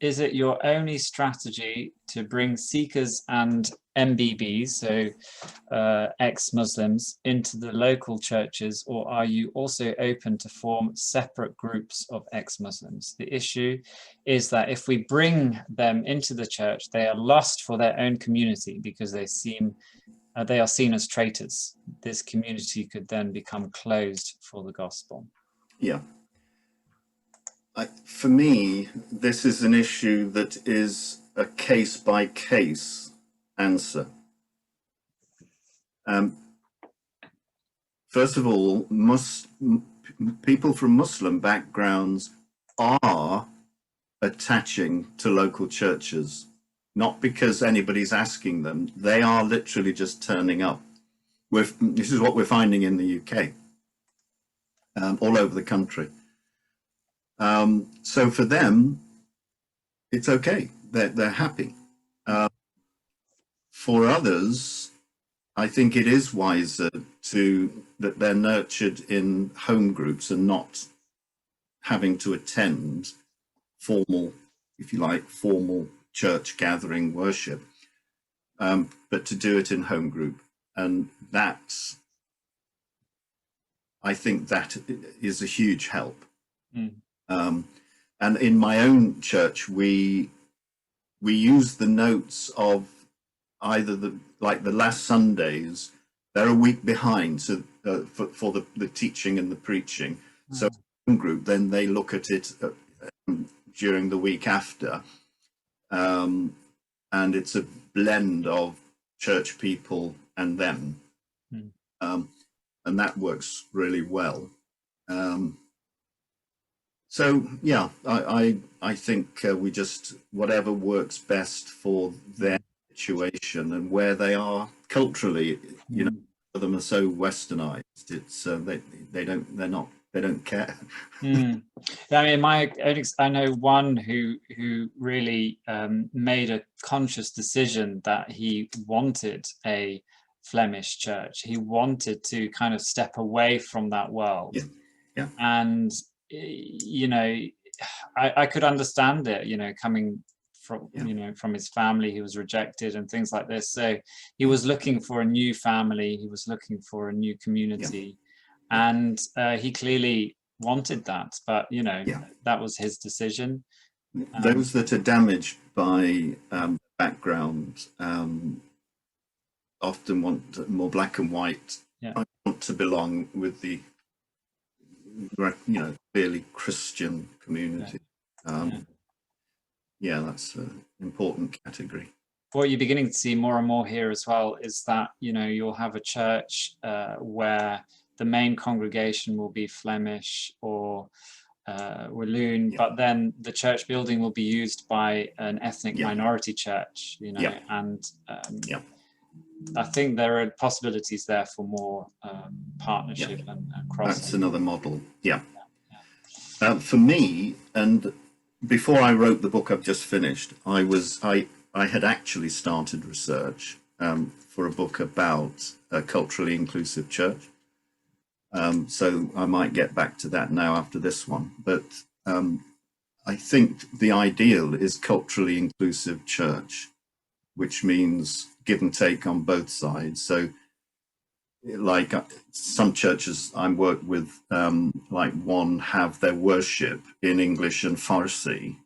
is it your only strategy to bring seekers and MBBs, so ex-Muslims, into the local churches, or are you also open to form separate groups of ex-Muslims? The issue is that if we bring them into the church, they are lost for their own community because they are seen as traitors. This community could then become closed for the gospel. Yeah. For me, this is an issue that is a case-by-case answer. First of all, people from Muslim backgrounds are attaching to local churches, not because anybody's asking them. They are literally just turning up. This is what we're finding in the UK, all over the country. So for them, it's okay. They're happy. For others, I think it is wiser that they're nurtured in home groups and not having to attend formal, if you like, formal church gathering worship, but to do it in home group. And I think that is a huge help. And in my own church, we use the notes of either the last Sundays. They're a week behind, so for the teaching and the preaching. So home group, then they look at it during the week after, and it's a blend of church people and them, and that works really well. So yeah, I think we just, whatever works best for their situation and where they are culturally, you know, some of them are so westernized. It's they don't care. I mean, I know one who really made a conscious decision that he wanted a Flemish church. He wanted to kind of step away from that world. Yeah. And you know, I could understand it, you know, coming from, you know, from his family. He was rejected and things like this. So he was looking for a new family. He was looking for a new community. And he clearly wanted that. But, you know, that was his decision. Those that are damaged by background often want more black and white. I want to belong with the, you know, fairly Christian community. Yeah, that's an important category. What you're beginning to see more and more here as well is that, you know, you'll have a church where the main congregation will be Flemish or Walloon, but then the church building will be used by an ethnic minority church, you know, and I think there are possibilities there for more partnership and crossing. That's another model. For me, and before I wrote the book I've just finished, I had actually started research for a book about a culturally inclusive church. So I might get back to that now after this one. But I think the ideal is culturally inclusive church, which means give and take on both sides. So like some churches I work with, like one have their worship in English and Farsi.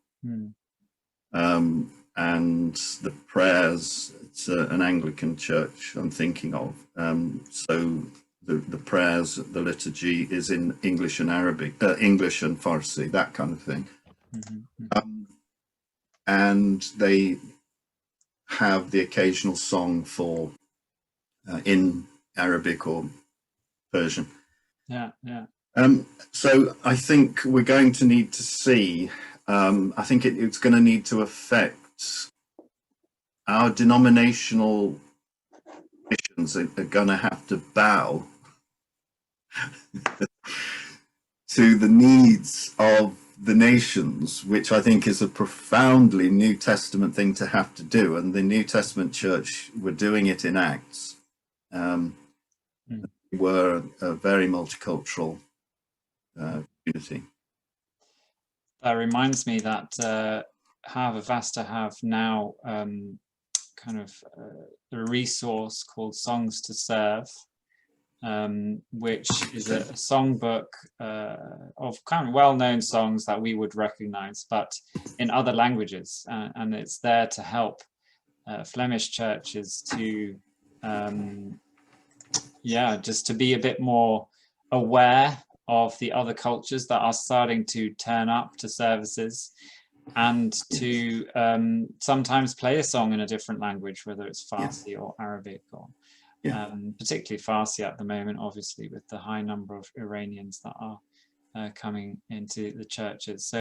And the prayers, it's an Anglican church I'm thinking of. So the prayers, the liturgy is in English and Arabic, English and Farsi, that kind of thing. And they have the occasional song for in Arabic or Persian. So I think we're going to need to see, I think it's going to need to affect our denominational missions are going to have to bow to the needs of the nations, which I think is a profoundly New Testament thing to have to do. And the New Testament church were doing it in Acts. We were a very multicultural community. That reminds me that Veste have now kind of a resource called Songs to Serve, which is a songbook of kind of well-known songs that we would recognize, but in other languages, and it's there to help Flemish churches to just to be a bit more aware of the other cultures that are starting to turn up to services, and to sometimes play a song in a different language, whether it's Farsi or Arabic, or particularly Farsi at the moment, obviously, with the high number of Iranians that are coming into the churches. So